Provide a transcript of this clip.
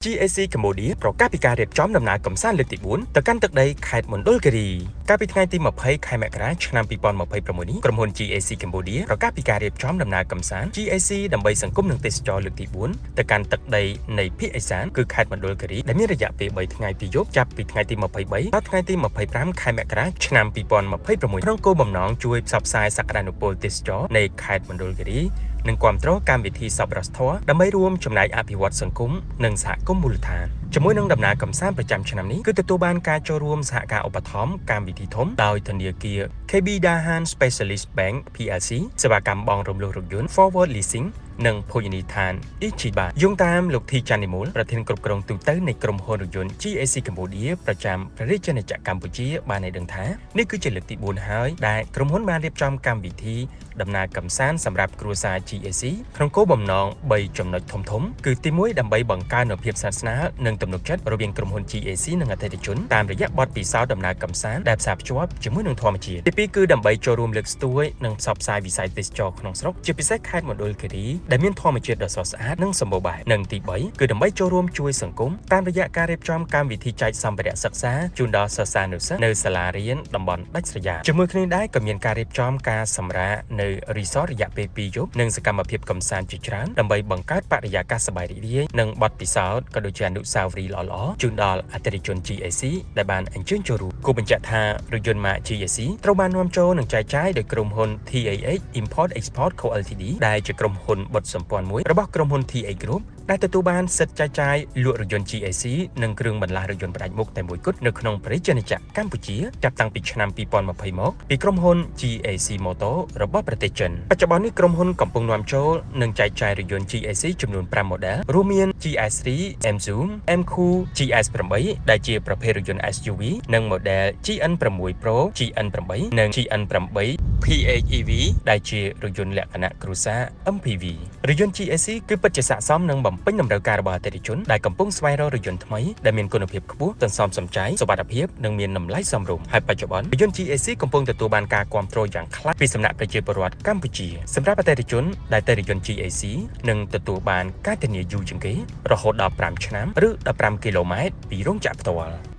GAC Cambodia ប្រកាសពីការរៀបចំដំណើរកំសាន្តលើកទី4ទៅកាន់ទឹកដីខេត្តមណ្ឌលគិរីកាលពីថ្ងៃទី20ខែមករាឆ្នាំ2026នេះក្រុមហ៊ុន GAC Cambodia ប្រកាសពីការរៀបចំដំណើរកំសាន្ត GAC ដើម្បីសង្គមនិងទេសចរលើកទី4ទៅកាន់ទឹកដីនៃភាគឦសានគឺខេត្តមណ្ឌលគិរីដែលមានរយៈពេល3ថ្ងៃពីរយប់ចាប់ពីថ្ងៃទី23ដល់ថ្ងៃទី25ខែមករាឆ្នាំ2026ក្នុងគោលបំណងជួយផ្សព្វផ្សាយសក្តានុពលទេសចរនៃខេត្តមណ្ឌលគិរីនិងគាំទ្រកម្មវិធីសប្បុរសធម៌ដើម្បីរួមចំណែកអភិវឌ្ឍសង្គមនិងសហគមន៍មូលដ្ឋានជាមួយនឹងដំណើរកំសាន្តប្រចាំឆ្នាំនេះគឺទទួលបានការចូលរួមសហការឧបត្ថម្ភកម្មវិធីធំដោយធនាគារ KB Dahan Specialist Bank PLC សេវាកម្មបង់រំលោះរថយន្ត Forward Leasing និងភោជនីយដ្ឋាន Ichiban យោងតាមលោកធីចាន់នីមូលប្រធានគ្រប់គ្រងទូតនៃក្រុមហ៊ុនរថយន្ត GAC Cambodia ប្រចាំព្រះរាជាណាចក្រកម្ពុជាបានឲ្យដឹងថានេះគឺជាលើកទី4ហើយដែលក្រុមហ៊ុនបានរៀបចំកម្មវិធីដំណើរកំសាន្តសម្រាប់គ្រួសារ GAC ក្នុងគោលបំណង3ចំណុចធំៗគឺទី1ដើម្បីបង្កើននូវភាពស្និទ្ធស្នាលនិងទំនុកចិត្តរវាងក្រុមហ៊ុន GAC និងអតិថិជនតាមរយៈបទពិសោធន៍ដំណើរកំសាន្តដែលផ្សារភ្ជាប់ជាមួយនឹងធម្មជាតិទី2គឺដើម្បីចូលរួមលើកស្ទួយនិងផ្សព្វផ្សាយវិស័យទេសចរក្នុងស្រុកជាពិសេសខេត្តមណ្ឌលគិរីដែលមានធម្មជាតិដ៏ស្រស់ស្អាតនិងសម្បូរបែបនិងទី3គឺដើម្បីចូលរួមជួយសង្គមតាមរយៈការរៀបចំកម្មវិធីចែកសម្ភារៈសិក្សាជូនដល់សិស្សានុសិស្សនៅសាលារៀនតំបន់ដាច់ស្រយាលជាមួយគ្នាដែរក៏មានការរៀបចំការសម្រាកនៅរីសតរយៈពេល2យប់និងសកម្មភាពកម្សាន្តជាច្រើនដើម្បីបង្កើតបរិយាកាសសប្បាយរីករាយនិងបទពិសោធន៍ក៏ដូចជាអនុស្សាវរីយ៍ល្អៗជូនដល់អតិថិជន GAC ដែលបានអញ្ជើញចូលរួមគូបញ្ជាក់ថារថយន្តម៉ាក GAC ត្រូវបាននាំចូលនិងចែកចាយដោយក្រុមហ៊ុន TAH Import Export Co Ltd ដែលជាក្រុមហ៊ុនបុត្រសម្ព័ន្ធមួយរបស់ក្រុមហ៊ុន TAH Group ដែលទទួលបានសិទ្ធិចែកចាយលក់រថយន្ត GAC និងគ្រឿងបន្លាស់រថយន្តផ្ដាច់មុខតែមួយគត់នៅក្នុងព្រះរាជាណាចក្រកម្ពុជាចាប់តាំងពីឆ្នាំ2020មកពីក្រុមហ៊ុន GAC Motor របស់ប្រទេសចិនបច្ចុប្បន្ននេះក្រុមហ៊ុនកំពុងនាំចូលនិងចែកចាយរថយន្ត GAC ចំនួន5 model រួមមាន GS3 MZoom MQ GS8 ដែលជាប្រភេទរថយន្ត SUV និង model GN6 Pro GN8 និង GN8 PHEV ដែលជារថយន្តលក្ខណៈគ្រួសារ MPV រថយន្ត GAC គឺពិតជាស័ក្តិសមនឹងបំពេញតម្រូវការរបស់អតិថិជនដែលកំពុងស្វែងរករថយន្តថ្មីដែលមានគុណភាពខ្ពស់ទន្សំសំចៃសុវត្ថិភាពនិងមានតម្លៃសមរម្យហើយបច្ចុប្បន្នរថយន្ត GAC កំពុងទទួលបានការគាំទ្រយ៉ាងខ្លាំងពីសំណាក់ប្រជាពលរដ្ឋកម្ពុជាសម្រាប់អតិថិជនដែលទិញរថយន្ត GAC នឹងទទួលបានការធានាយូរជាងគេរហូតដល់5ឆ្នាំឬ15គីឡូម៉ែត្រពីរោងចក្រផ្ទាល់